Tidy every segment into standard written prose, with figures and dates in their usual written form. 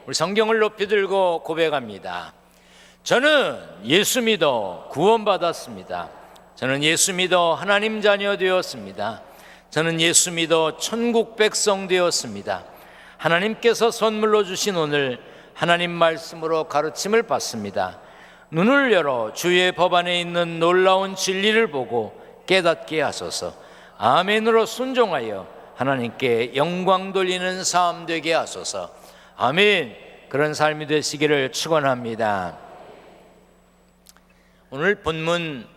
우리 성경을 높이 들고 고백합니다. 저는 예수 믿어 구원받았습니다. 저는 예수 믿어 하나님 자녀 되었습니다. 저는 예수 믿어 천국 백성 되었습니다. 하나님께서 선물로 주신 오늘 하나님 말씀으로 가르침을 받습니다. 눈을 열어 주의 법 안에 있는 놀라운 진리를 보고 깨닫게 하소서. 아멘으로 순종하여 하나님께 영광 돌리는 삶 되게 하소서. 아멘. 그런 삶이 되시기를 축원합니다. 오늘 본문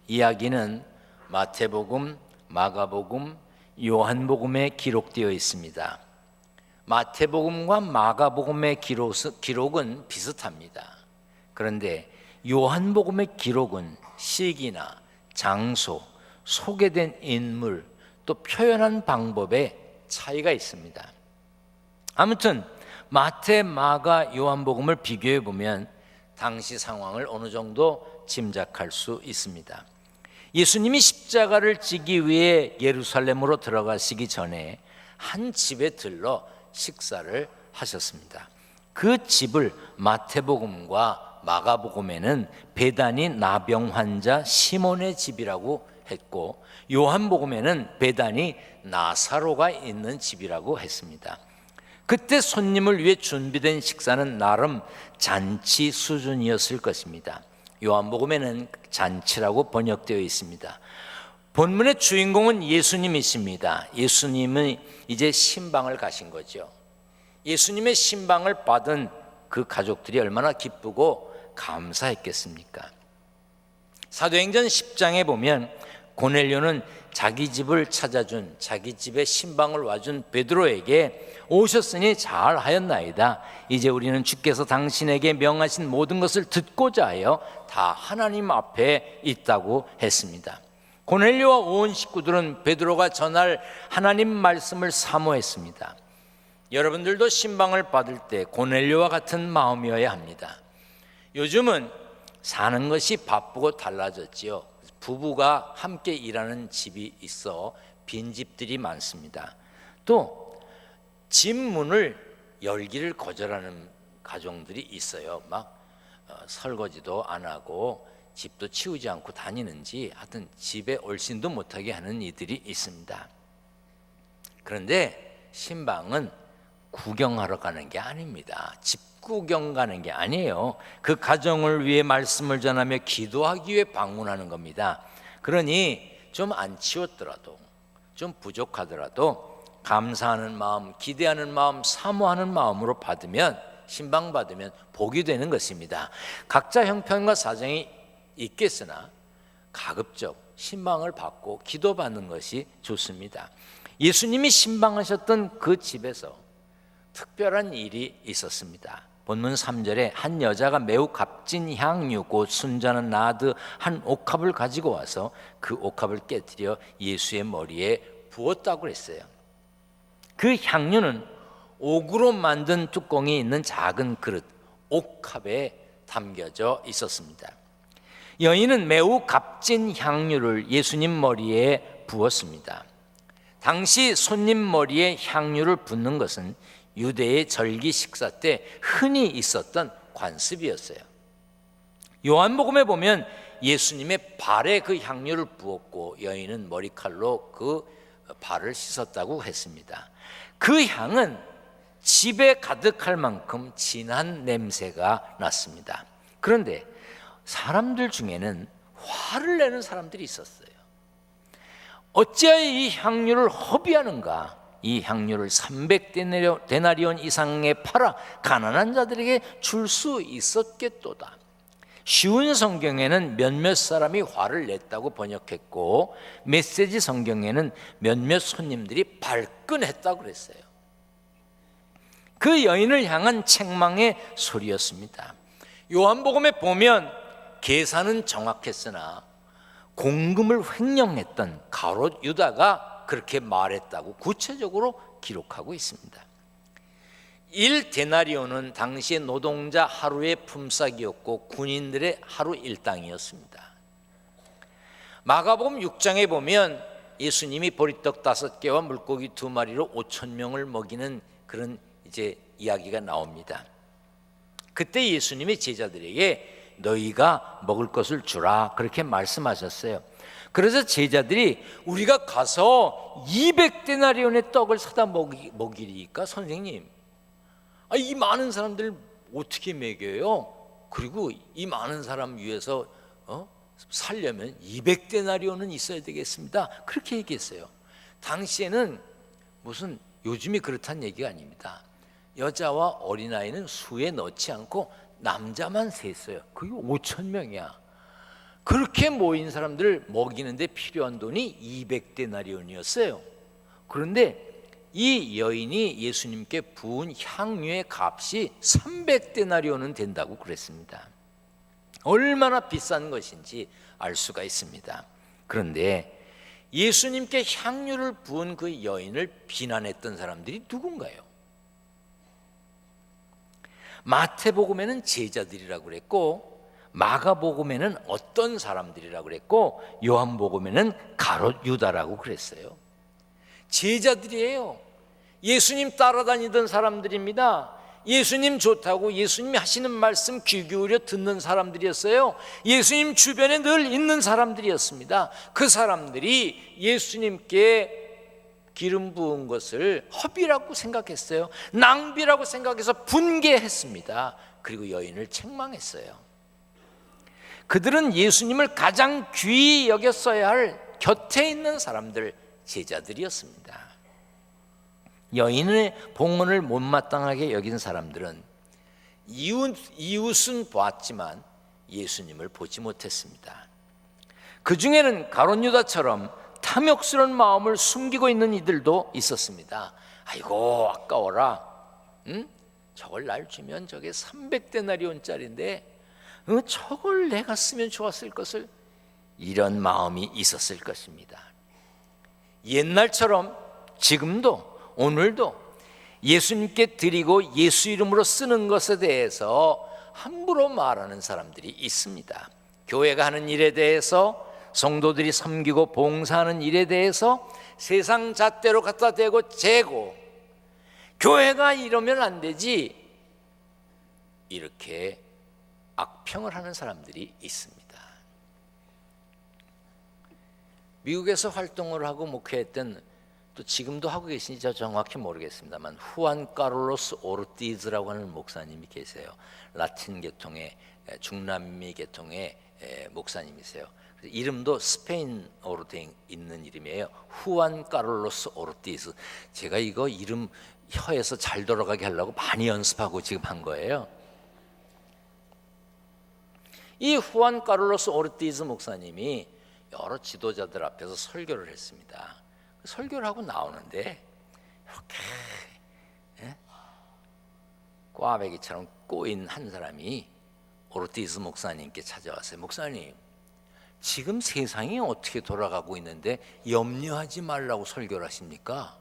이야기는 마태복음, 마가복음, 요한복음에 기록되어 있습니다. 마태복음과 마가복음의 기록은 비슷합니다. 그런데 요한복음의 기록은 시기나 장소, 소개된 인물, 또 표현한 방법에 차이가 있습니다. 아무튼 마태, 마가, 요한복음을 비교해 보면 당시 상황을 어느 정도 짐작할 수 있습니다. 예수님이 십자가를 지기 위해 예루살렘으로 들어가시기 전에 한 집에 들러 식사를 하셨습니다. 그 집을 마태복음과 마가복음에는 베다니 나병 환자 시몬의 집이라고 했고, 요한복음에는 베다니 나사로가 있는 집이라고 했습니다. 그때 손님을 위해 준비된 식사는 나름 잔치 수준이었을 것입니다. 요한복음에는 잔치라고 번역되어 있습니다. 본문의 주인공은 예수님이십니다. 예수님은 이제 신방을 가신 거죠. 예수님의 신방을 받은 그 가족들이 얼마나 기쁘고 감사했겠습니까? 사도행전 10장에 보면 고넬료는 자기 집을 찾아준, 자기 집에 신방을 와준 베드로에게 오셨으니 잘하였나이다. 이제 우리는 주께서 당신에게 명하신 모든 것을 듣고자 하여 다 하나님 앞에 있다고 했습니다. 고넬료와 온 식구들은 베드로가 전할 하나님 말씀을 사모했습니다. 여러분들도 신방을 받을 때 고넬료와 같은 마음이어야 합니다. 요즘은 사는 것이 바쁘고 달라졌지요. 부부가 함께 일하는 집이 있어 빈집들이 많습니다. 또 집 문을 열기를 거절하는 가정들이 있어요. 막 설거지도 안 하고 집도 치우지 않고 다니는지 하여튼 집에 얼씬도 못하게 하는 이들이 있습니다. 그런데 신방은 구경하러 가는 게 아닙니다. 집 구경 가는 게 아니에요. 그 가정을 위해 말씀을 전하며 기도하기 위해 방문하는 겁니다. 그러니 좀 안 치웠더라도, 좀 부족하더라도 감사하는 마음, 기대하는 마음, 사모하는 마음으로 받으면, 신방 받으면 복이 되는 것입니다. 각자 형편과 사정이 있겠으나 가급적 신방을 받고 기도받는 것이 좋습니다. 예수님이 신방하셨던 그 집에서 특별한 일이 있었습니다. 본문 3절에 한 여자가 매우 값진 향유 곧 순자는 나드 한 옥합을 가지고 와서 그 옥합을 깨뜨려 예수의 머리에 부었다고 했어요. 그 향유는 옥으로 만든 뚜껑이 있는 작은 그릇, 옥합에 담겨져 있었습니다. 여인은 매우 값진 향유를 예수님 머리에 부었습니다. 당시 손님 머리에 향유를 붓는 것은 유대의 절기 식사 때 흔히 있었던 관습이었어요. 요한복음에 보면 예수님의 발에 그 향유를 부었고 여인은 머리칼로 그 발을 씻었다고 했습니다. 그 향은 집에 가득할 만큼 진한 냄새가 났습니다. 그런데 사람들 중에는 화를 내는 사람들이 있었어요. 어찌하여 이 향유를 허비하는가? 이 향유를 300데나리온 이상에 팔아 가난한 자들에게 줄 수 있었겠도다. 쉬운 성경에는 몇몇 사람이 화를 냈다고 번역했고, 메시지 성경에는 몇몇 손님들이 발끈했다고 그랬어요. 그 여인을 향한 책망의 소리였습니다. 요한복음에 보면 계산은 정확했으나 공금을 횡령했던 가롯 유다가 그렇게 말했다고 구체적으로 기록하고 있습니다. 1데나리온은 당시의 노동자 하루의 품삯이었고 군인들의 하루 일당이었습니다. 마가복음 6장에 보면 예수님이 보리떡 5개와 물고기 2마리로 5,000명을 먹이는 그런 이제 이야기가 나옵니다. 그때 예수님이 제자들에게 너희가 먹을 것을 주라 그렇게 말씀하셨어요. 그래서 제자들이 우리가 가서 200데나리온의 떡을 사다 먹이리까 선생님, 이 많은 사람들 어떻게 먹여요? 그리고 이 많은 사람 위해서 살려면 200데나리온은 있어야 되겠습니다. 그렇게 얘기했어요. 당시에는 무슨 요즘이 그렇다는 얘기가 아닙니다. 여자와 어린아이는 수에 넣지 않고 남자만 셌어요. 그게 5,000명이야. 그렇게 모인 사람들을 먹이는데 필요한 돈이 200데나리온이었어요. 그런데 이 여인이 예수님께 부은 향유의 값이 300데나리온은 된다고 그랬습니다. 얼마나 비싼 것인지 알 수가 있습니다. 그런데 예수님께 향유를 부은 그 여인을 비난했던 사람들이 누군가요? 마태복음에는 제자들이라고 그랬고, 마가복음에는 어떤 사람들이라고 그랬고, 요한복음에는 가롯 유다라고 그랬어요. 제자들이에요. 예수님 따라다니던 사람들입니다. 예수님 좋다고 예수님이 하시는 말씀 귀 기울여 듣는 사람들이었어요. 예수님 주변에 늘 있는 사람들이었습니다. 그 사람들이 예수님께 기름 부은 것을 허비라고 생각했어요. 낭비라고 생각해서 분개했습니다. 그리고 여인을 책망했어요. 그들은 예수님을 가장 귀히 여겼어야 할 곁에 있는 사람들, 제자들이었습니다. 여인의 봉헌을 못마땅하게 여긴 사람들은 이웃은 보았지만 예수님을 보지 못했습니다. 그 중에는 가롯 유다처럼 탐욕스러운 마음을 숨기고 있는 이들도 있었습니다. 아이고 아까워라, 저걸 날 주면 저게 300데나리온짜리인데 저걸 내가 쓰면 좋았을 것을, 이런 마음이 있었을 것입니다. 옛날처럼 지금도 오늘도 예수님께 드리고 예수 이름으로 쓰는 것에 대해서 함부로 말하는 사람들이 있습니다. 교회가 하는 일에 대해서, 성도들이 섬기고 봉사하는 일에 대해서 세상 잣대로 갖다 대고 재고, 교회가 이러면 안 되지, 이렇게 악평을 하는 사람들이 있습니다. 미국에서 활동을 하고 목회했던, 또 지금도 하고 계신지 저 정확히 모르겠습니다만, 후안 카를로스 오르티즈라고 하는 목사님이 계세요. 라틴 계통의, 중남미 계통의 목사님이세요. 이름도 스페인어로 돼 있는 이름이에요. 후안 카를로스 오르티즈. 제가 이거 이름 혀에서 잘 돌아가게 하려고 많이 연습하고 지금 한 거예요. 이 후안 카를로스 오르티즈 목사님이 여러 지도자들 앞에서 설교를 했습니다. 설교를 하고 나오는데 이렇게 꽈배기처럼 꼬인 한 사람이 오르티즈 목사님께 찾아왔어요. 목사님, 지금 세상이 어떻게 돌아가고 있는데 염려하지 말라고 설교를 하십니까?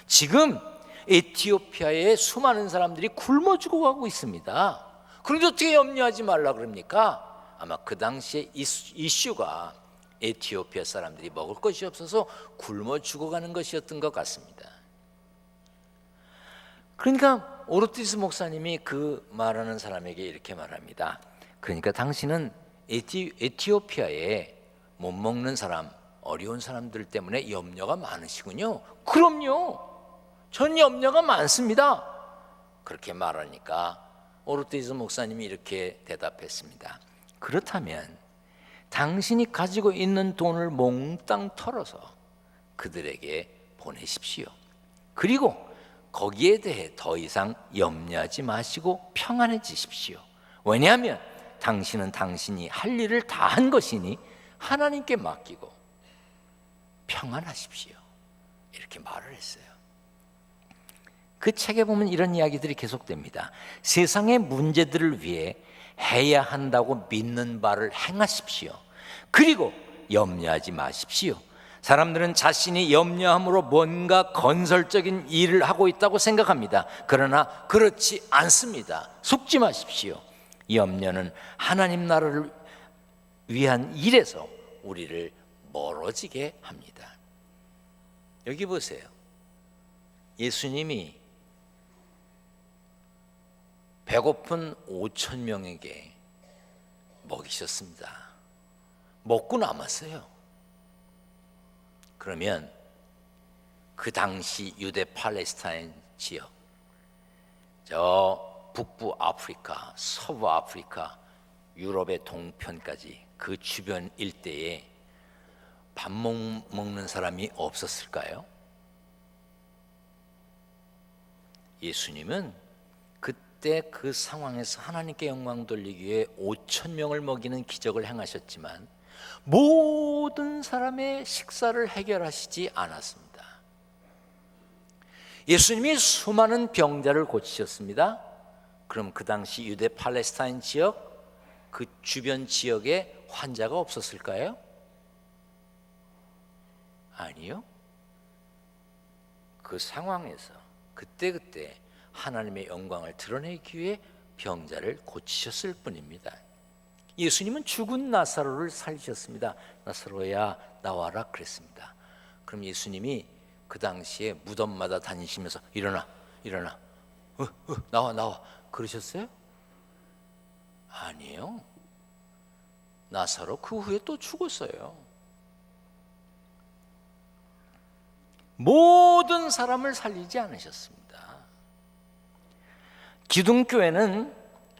지금 에티오피아에 수많은 사람들이 굶어 죽어가고 있습니다. 그런데 어떻게 염려하지 말라 그럽니까? 아마 그 당시에 이슈가 에티오피아 사람들이 먹을 것이 없어서 굶어 죽어가는 것이었던 것 같습니다. 그러니까 오르티스 목사님이 그 말하는 사람에게 이렇게 말합니다. 그러니까 당신은 에티오피아에 못 먹는 사람, 어려운 사람들 때문에 염려가 많으시군요. 그럼요, 전 염려가 많습니다. 그렇게 말하니까 오르티스 목사님이 이렇게 대답했습니다. 그렇다면 당신이 가지고 있는 돈을 몽땅 털어서 그들에게 보내십시오. 그리고 거기에 대해 더 이상 염려하지 마시고 평안해지십시오. 왜냐하면 당신은 당신이 할 일을 다 한 것이니 하나님께 맡기고 평안하십시오. 이렇게 말을 했어요. 그 책에 보면 이런 이야기들이 계속됩니다. 세상의 문제들을 위해 해야 한다고 믿는 바를 행하십시오. 그리고 염려하지 마십시오. 사람들은 자신이 염려함으로 뭔가 건설적인 일을 하고 있다고 생각합니다. 그러나 그렇지 않습니다. 속지 마십시오. 염려는 하나님 나라를 위한 일에서 우리를 멀어지게 합니다. 여기 보세요. 예수님이 배고픈 5천 명에게 먹이셨습니다. 먹고 남았어요. 그러면 그 당시 유대 팔레스타인 지역, 저 북부 아프리카, 서부 아프리카, 유럽의 동편까지 그 주변 일대에 밥 먹는 사람이 없었을까요? 예수님은 그때 그 상황에서 하나님께 영광 돌리기 위해 5천 명을 먹이는 기적을 행하셨지만 모든 사람의 식사를 해결하시지 않았습니다. 예수님이 수많은 병자를 고치셨습니다. 그럼 그 당시 유대 팔레스타인 지역, 그 주변 지역에 환자가 없었을까요? 아니요. 그 상황에서 그때그때 하나님의 영광을 드러내기 위해 병자를 고치셨을 뿐입니다. 예수님은 죽은 나사로를 살리셨습니다. 나사로야 나와라 그랬습니다. 그럼 예수님이 그 당시에 무덤마다 다니시면서 일어나 나와 그러셨어요? 아니에요. 나사로 그 후에 또 죽었어요. 모든 사람을 살리지 않으셨습니다. 기둥교회는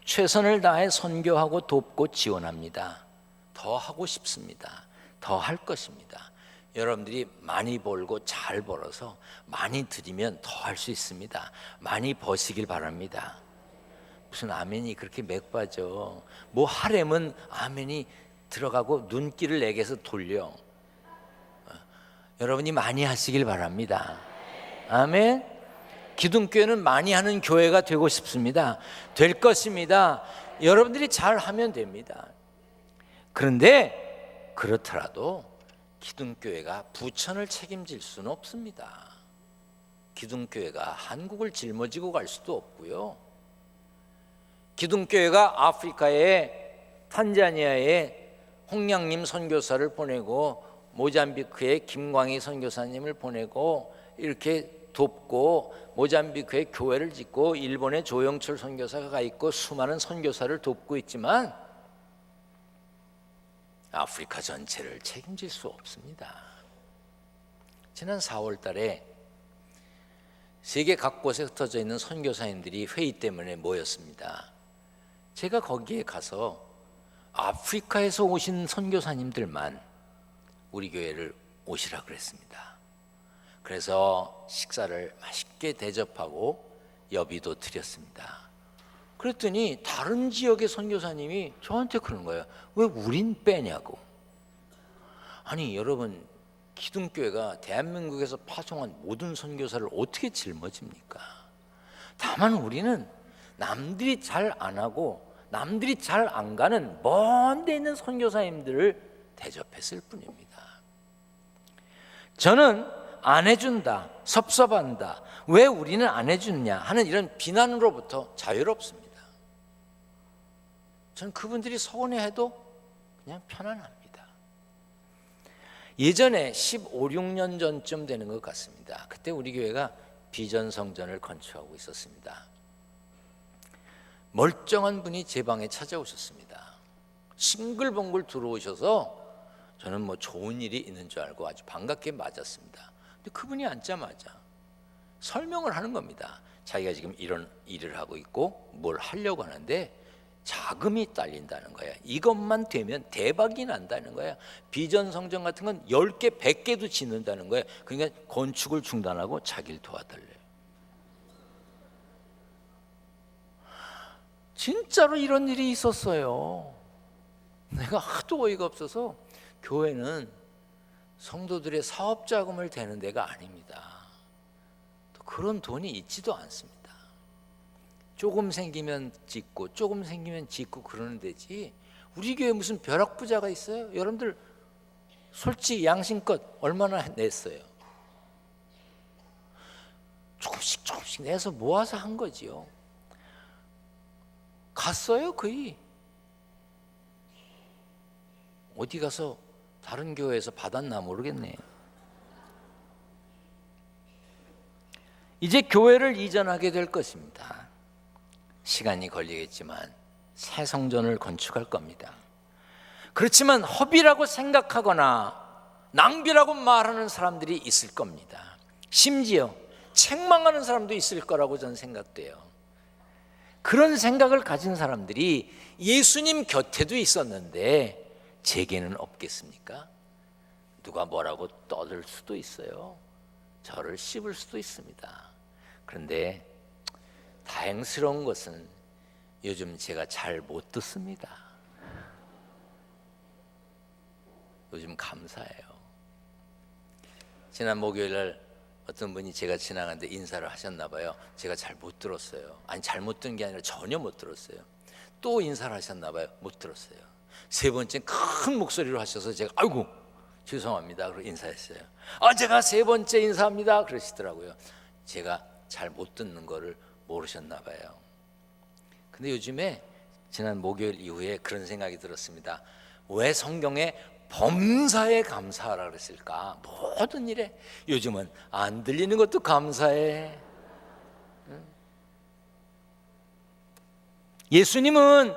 최선을 다해 선교하고 돕고 지원합니다. 더 하고 싶습니다. 더 할 것입니다. 여러분들이 많이 벌고 잘 벌어서 많이 드리면 더 할 수 있습니다. 많이 버시길 바랍니다. 무슨 아멘이 그렇게 맥빠져. 뭐 하려면 아멘이 들어가고 눈길을 내게서 돌려. 여러분이 많이 하시길 바랍니다. 아멘. 기둥교회는 많이 하는 교회가 되고 싶습니다. 될 것입니다. 여러분들이 잘하면 됩니다. 그런데 그렇더라도 기둥교회가 부천을 책임질 수는 없습니다. 기둥교회가 한국을 짊어지고 갈 수도 없고요. 기둥교회가 아프리카의 탄자니아에 홍양림 선교사를 보내고 모잠비크에 김광희 선교사님을 보내고 이렇게 돕고 모잠비크에 교회를 짓고 일본에 조영철 선교사가 가 있고 수많은 선교사를 돕고 있지만 아프리카 전체를 책임질 수 없습니다. 지난 4월 달에 세계 각곳에 흩어져 있는 선교사님들이 회의 때문에 모였습니다. 제가 거기에 가서 아프리카에서 오신 선교사님들만 우리 교회를 오시라 그랬습니다. 그래서 식사를 맛있게 대접하고 여비도 드렸습니다. 그랬더니 다른 지역의 선교사님이 저한테 그러는 거예요. 왜 우린 빼냐고. 아니 여러분, 기둥교회가 대한민국에서 파송한 모든 선교사를 어떻게 짊어집니까? 다만 우리는 남들이 잘 안 하고 남들이 잘 안 가는 먼 데 있는 선교사님들을 대접했을 뿐입니다. 저는 안 해준다, 섭섭한다, 왜 우리는 안 해주느냐 하는 이런 비난으로부터 자유롭습니다. 저는 그분들이 서운해해도 그냥 편안합니다. 예전에 15, 16년 전쯤 되는 것 같습니다. 그때 우리 교회가 비전 성전을 건축하고 있었습니다. 멀쩡한 분이 제 방에 찾아오셨습니다. 싱글벙글 들어오셔서 저는 뭐 좋은 일이 있는 줄 알고 아주 반갑게 맞았습니다. 근데 그분이 앉자마자 설명을 하는 겁니다. 자기가 지금 이런 일을 하고 있고 뭘 하려고 하는데 자금이 딸린다는 거야. 이것만 되면 대박이 난다는 거야. 비전 성전 같은 건 10개, 100개도 짓는다는 거야. 그러니까 건축을 중단하고 자기를 도와달래요. 진짜로 이런 일이 있었어요. 내가 하도 어이가 없어서 교회는 성도들의 사업 자금을 대는 데가 아닙니다. 또 그런 돈이 있지도 않습니다. 조금 생기면 짓고 조금 생기면 짓고 그러는 데지 우리 교회 무슨 벼락부자가 있어요? 여러분들 솔직히 양심껏 얼마나 냈어요? 조금씩 내서 모아서 한 거지요. 갔어요 거의. 어디 가서 다른 교회에서 받았나 모르겠네요. 이제 교회를 이전하게 될 것입니다. 시간이 걸리겠지만 새 성전을 건축할 겁니다. 그렇지만 허비라고 생각하거나 낭비라고 말하는 사람들이 있을 겁니다. 심지어 책망하는 사람도 있을 거라고 저는 생각돼요. 그런 생각을 가진 사람들이 예수님 곁에도 있었는데 제게는 없겠습니까? 누가 뭐라고 떠들 수도 있어요. 저를 씹을 수도 있습니다. 그런데 다행스러운 것은 요즘 제가 잘 못 듣습니다. 요즘 감사해요. 지난 목요일 날 어떤 분이 제가 지나가는데 인사를 하셨나 봐요. 제가 잘 못 들었어요. 아니 잘못 들은 게 아니라 전혀 못 들었어요. 또 인사를 하셨나 봐요. 못 들었어요. 세 번째 큰 목소리로 하셔서 제가 아이고 죄송합니다 그러고 인사했어요. 제가 세 번째 인사합니다 그러시더라고요. 제가 잘 못 듣는 거를 모르셨나 봐요. 근데 요즘에 지난 목요일 이후에 그런 생각이 들었습니다. 왜 성경에 범사에 감사하라 그랬을까? 모든 일에. 요즘은 안 들리는 것도 감사해. 예수님은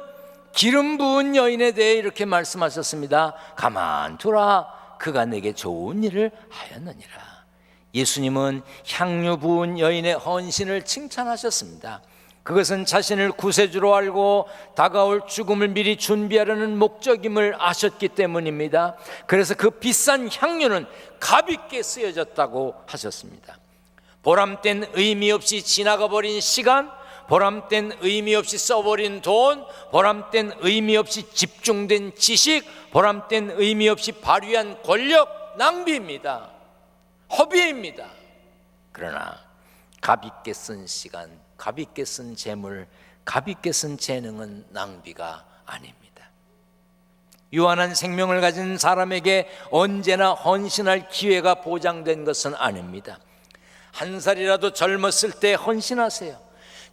기름 부은 여인에 대해 이렇게 말씀하셨습니다. 가만두라, 그가 내게 좋은 일을 하였느니라. 예수님은 향유 부은 여인의 헌신을 칭찬하셨습니다. 그것은 자신을 구세주로 알고 다가올 죽음을 미리 준비하려는 목적임을 아셨기 때문입니다. 그래서 그 비싼 향유는 값있게 쓰여졌다고 하셨습니다. 보람된 의미 없이 지나가 버린 시간, 보람된 의미 없이 써버린 돈, 보람된 의미 없이 집중된 지식, 보람된 의미 없이 발휘한 권력, 낭비입니다. 허비입니다. 그러나 값있게 쓴 시간, 값있게 쓴 재물, 값있게 쓴 재능은 낭비가 아닙니다. 유한한 생명을 가진 사람에게 언제나 헌신할 기회가 보장된 것은 아닙니다. 한 살이라도 젊었을 때 헌신하세요.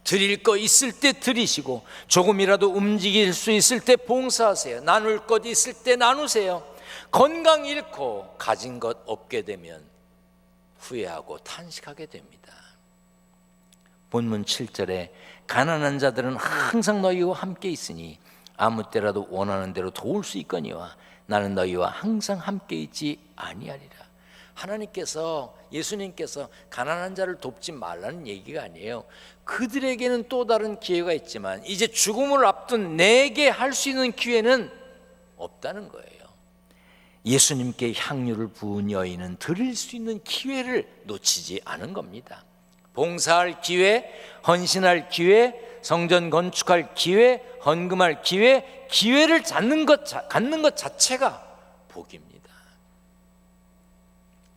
드릴 거 있을 때 드리시고 조금이라도 움직일 수 있을 때 봉사하세요. 나눌 것 있을 때 나누세요. 건강 잃고 가진 것 없게 되면 후회하고 탄식하게 됩니다. 본문 7절에 가난한 자들은 항상 너희와 함께 있으니 아무 때라도 원하는 대로 도울 수 있거니와 나는 너희와 항상 함께 있지 아니하리라. 하나님께서, 예수님께서 가난한 자를 돕지 말라는 얘기가 아니에요. 그들에게는 또 다른 기회가 있지만 이제 죽음을 앞둔 내게 할 수 있는 기회는 없다는 거예요. 예수님께 향유를 부은 여인은 드릴 수 있는 기회를 놓치지 않은 겁니다. 봉사할 기회, 헌신할 기회, 성전 건축할 기회, 헌금할 기회, 기회를 갖는 것 자체가 복입니다.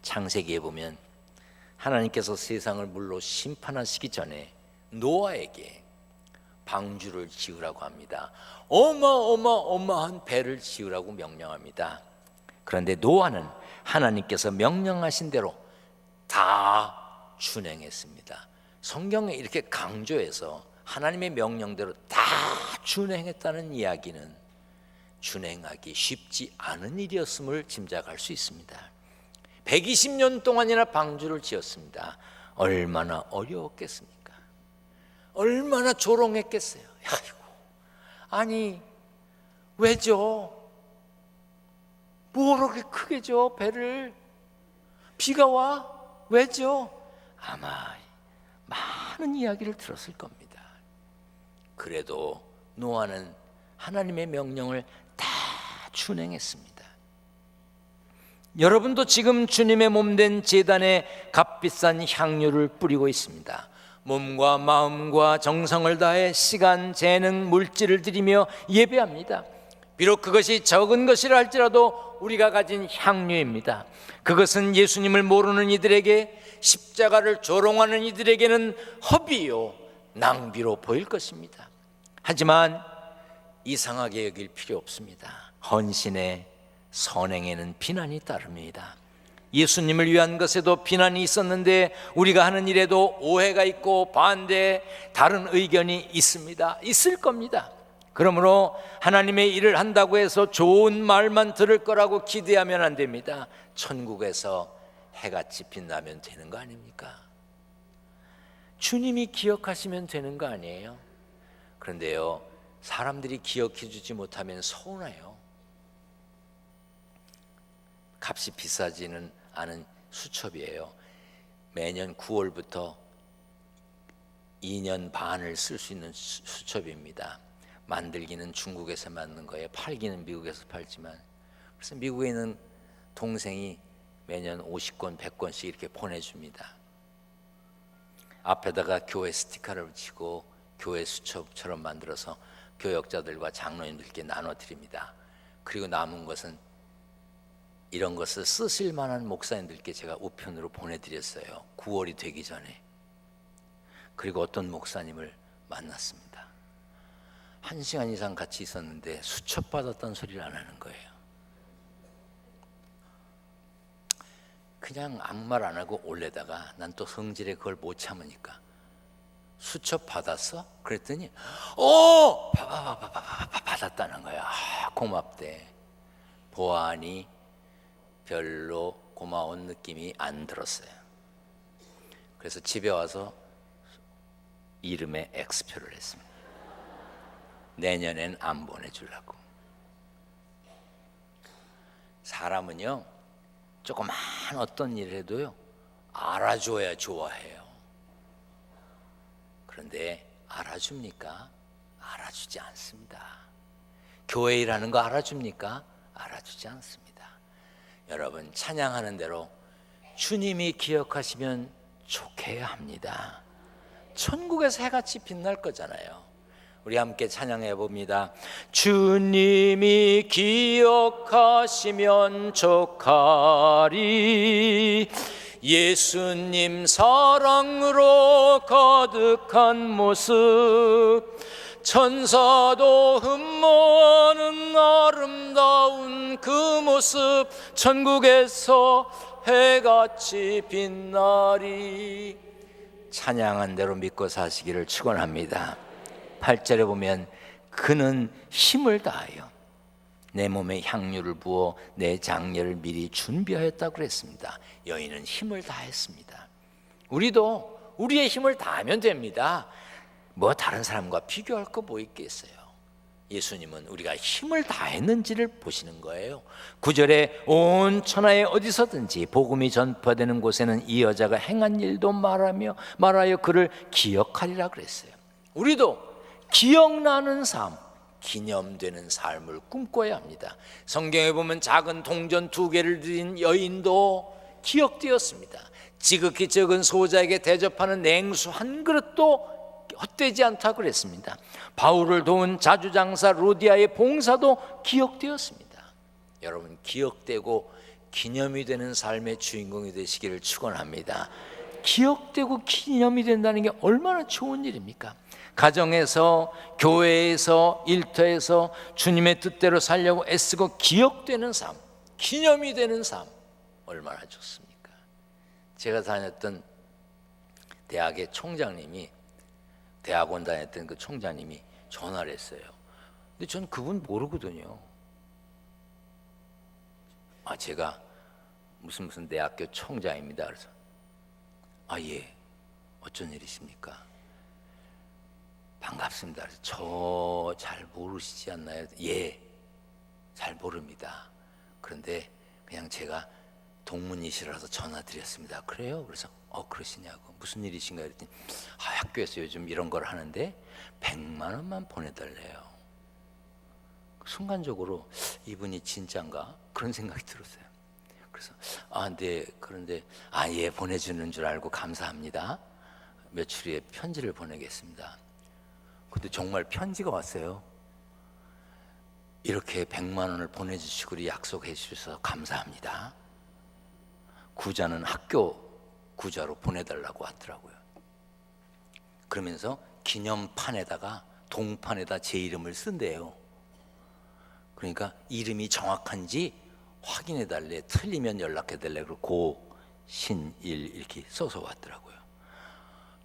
창세기에 보면 하나님께서 세상을 물로 심판하시기 전에 노아에게 방주를 지으라고 합니다. 어마어마한 배를 지으라고 명령합니다. 그런데 노아는 하나님께서 명령하신 대로 다 준행했습니다. 성경에 이렇게 강조해서 하나님의 명령대로 다 준행했다는 이야기는 준행하기 쉽지 않은 일이었음을 짐작할 수 있습니다. 120년 동안이나 방주를 지었습니다. 얼마나 어려웠겠습니까? 얼마나 조롱했겠어요. 아이고, 아니 왜죠? 뭐로 그렇게 크게 줘 배를? 비가 와? 왜죠? 아마 많은 이야기를 들었을 겁니다. 그래도 노아는 하나님의 명령을 다 준행했습니다. 여러분도 지금 주님의 몸된 제단에 값비싼 향유를 뿌리고 있습니다. 몸과 마음과 정성을 다해 시간, 재능, 물질을 들이며 예배합니다. 비록 그것이 적은 것이라 할지라도 우리가 가진 향유입니다. 그것은 예수님을 모르는 이들에게, 십자가를 조롱하는 이들에게는 허비요 낭비로 보일 것입니다. 하지만 이상하게 여길 필요 없습니다. 헌신의 선행에는 비난이 따릅니다. 예수님을 위한 것에도 비난이 있었는데 우리가 하는 일에도 오해가 있고 반대, 다른 의견이 있습니다. 있을 겁니다. 그러므로 하나님의 일을 한다고 해서 좋은 말만 들을 거라고 기대하면 안 됩니다. 천국에서 해같이 빛나면 되는 거 아닙니까? 주님이 기억하시면 되는 거 아니에요? 그런데요, 사람들이 기억해 주지 못하면 서운해요. 값이 비싸지는 않은 수첩이에요. 매년 9월부터 2년 반을 쓸 수 있는 수첩입니다. 만들기는 중국에서 만든 거예요. 팔기는 미국에서 팔지만, 그래서 미국에 있는 동생이 매년 50권, 100권씩 이렇게 보내줍니다. 앞에다가 교회 스티커를 붙이고 교회 수첩처럼 만들어서 교역자들과 장로님들께 나눠드립니다. 그리고 남은 것은 이런 것을 쓰실 만한 목사님들께 제가 우편으로 보내드렸어요. 9월이 되기 전에. 그리고 어떤 목사님을 만났습니다. 1시간 이상 같이 있었는데 수첩 받았다는 소리를 안 하는 거예요. 그냥 아무 말 안 하고 올래다가 난 또 성질에 그걸 못 참으니까 수첩 받았어? 그랬더니 받았다는 거야. 고맙대. 보아하니 별로 고마운 느낌이 안 들었어요. 그래서 집에 와서 이름에 X표를 했습니다. 내년엔 안 보내주려고. 사람은요, 조그만 어떤 일을 해도요, 알아줘야 좋아해요. 그런데 알아줍니까? 알아주지 않습니다. 교회 일하는 거 알아줍니까? 알아주지 않습니다. 여러분, 찬양하는 대로 주님이 기억하시면 좋게야 합니다. 천국에서 해같이 빛날 거잖아요. 우리 함께 찬양해 봅니다. 주님이 기억하시면 좋하리. 예수님 사랑으로 가득한 모습, 천사도 흠모하는 아름다운 그 모습, 천국에서 해같이 빛나리. 찬양한 대로 믿고 사시기를 축원합니다. 8절에 보면 그는 힘을 다하여 내 몸에 향유를 부어 내 장례를 미리 준비하였다고 그랬습니다. 여인은 힘을 다했습니다. 우리도 우리의 힘을 다하면 됩니다. 뭐 다른 사람과 비교할 거 뭐 있겠어요. 예수님은 우리가 힘을 다했는지를 보시는 거예요. 9절에 온 천하에 어디서든지 복음이 전파되는 곳에는 이 여자가 행한 일도 말하여 그를 기억하리라 그랬어요. 우리도 기억나는 삶, 기념되는 삶을 꿈꿔야 합니다. 성경에 보면 작은 동전 2개를 드린 여인도 기억되었습니다. 지극히 적은 소자에게 대접하는 냉수 한 그릇도 헛되지 않다고 그랬습니다. 바울을 도운 자주장사 로디아의 봉사도 기억되었습니다. 여러분, 기억되고 기념이 되는 삶의 주인공이 되시기를 축원합니다. 기억되고 기념이 된다는 게 얼마나 좋은 일입니까? 가정에서, 교회에서, 일터에서 주님의 뜻대로 살려고 애쓰고 기억되는 삶, 기념이 되는 삶, 얼마나 좋습니까? 제가 다녔던 대학의 총장님이, 대학원 다녔던 그 총장님이 전화를 했어요. 근데 전 그분 모르거든요. 제가 무슨 대학교 총장입니다. 그래서 예, 어쩐 일이십니까? 반갑습니다. 그래서 저 잘 모르시지 않나요? 예, 잘 모릅니다. 그런데 그냥 제가 동문이시라서 전화 드렸습니다. 그래요? 그래서 그러시냐고. 무슨 일이신가요? 그랬더니 학교에서 요즘 이런 걸 하는데 100만 원만 보내달래요. 순간적으로 이분이 진짠가? 그런 생각이 들었어요. 그래서 네, 그런데 예, 보내주는 줄 알고 감사합니다. 며칠 후에 편지를 보내겠습니다. 근데 정말 편지가 왔어요. 이렇게 100만 원을 보내주시고 약속해 주셔서 감사합니다. 구자는 학교 구자로 보내달라고 하더라고요. 그러면서 기념판에다가, 동판에다 제 이름을 쓴대요. 그러니까 이름이 정확한지 확인해 달래, 틀리면 연락해 달래. 그리고 고신일 이렇게 써서 왔더라고요.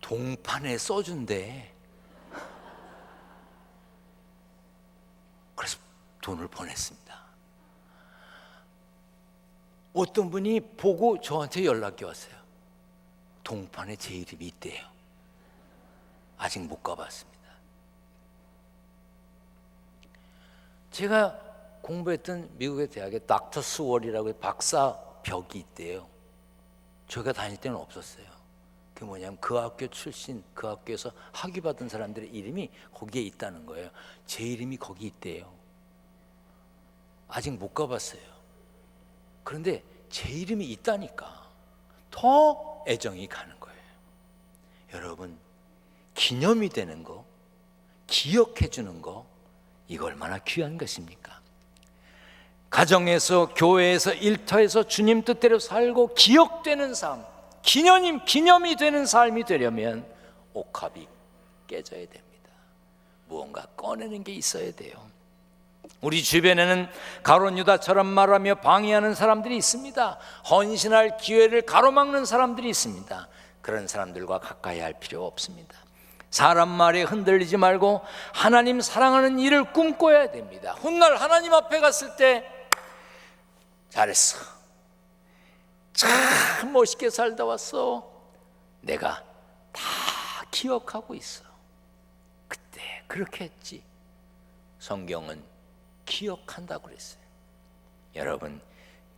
동판에 써준대. 그래서 돈을 보냈습니다. 어떤 분이 보고 저한테 연락이 왔어요. 동판에 제 이름이 있대요. 아직 못 가봤습니다. 제가 공부했던 미국의 대학에 닥터 스월이라고 박사 벽이 있대요. 제가 다닐 때는 없었어요. 그게 뭐냐면 그 학교 출신, 그 학교에서 학위 받은 사람들의 이름이 거기에 있다는 거예요. 제 이름이 거기 있대요. 아직 못 가봤어요. 그런데 제 이름이 있다니까 더 애정이 가는 거예요. 여러분, 기념이 되는 거, 기억해 주는 거, 이거 얼마나 귀한 것입니까? 가정에서, 교회에서, 일터에서 주님 뜻대로 살고 기억되는 삶, 기념이 되는 삶이 되려면 옥합이 깨져야 됩니다. 무언가 꺼내는 게 있어야 돼요. 우리 주변에는 가룟 유다처럼 말하며 방해하는 사람들이 있습니다. 헌신할 기회를 가로막는 사람들이 있습니다. 그런 사람들과 가까이 할 필요 없습니다. 사람 말에 흔들리지 말고 하나님 사랑하는 일을 꿈꿔야 됩니다. 훗날 하나님 앞에 갔을 때 잘했어, 참 멋있게 살다 왔어, 내가 다 기억하고 있어, 그때 그렇게 했지. 성경은 기억한다고 그랬어요. 여러분,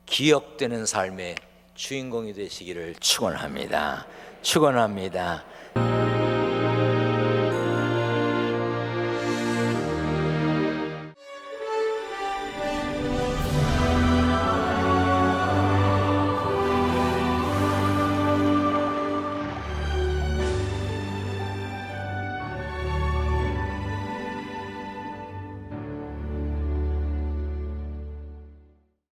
기억되는 삶의 주인공이 되시기를 축원합니다. 축원합니다.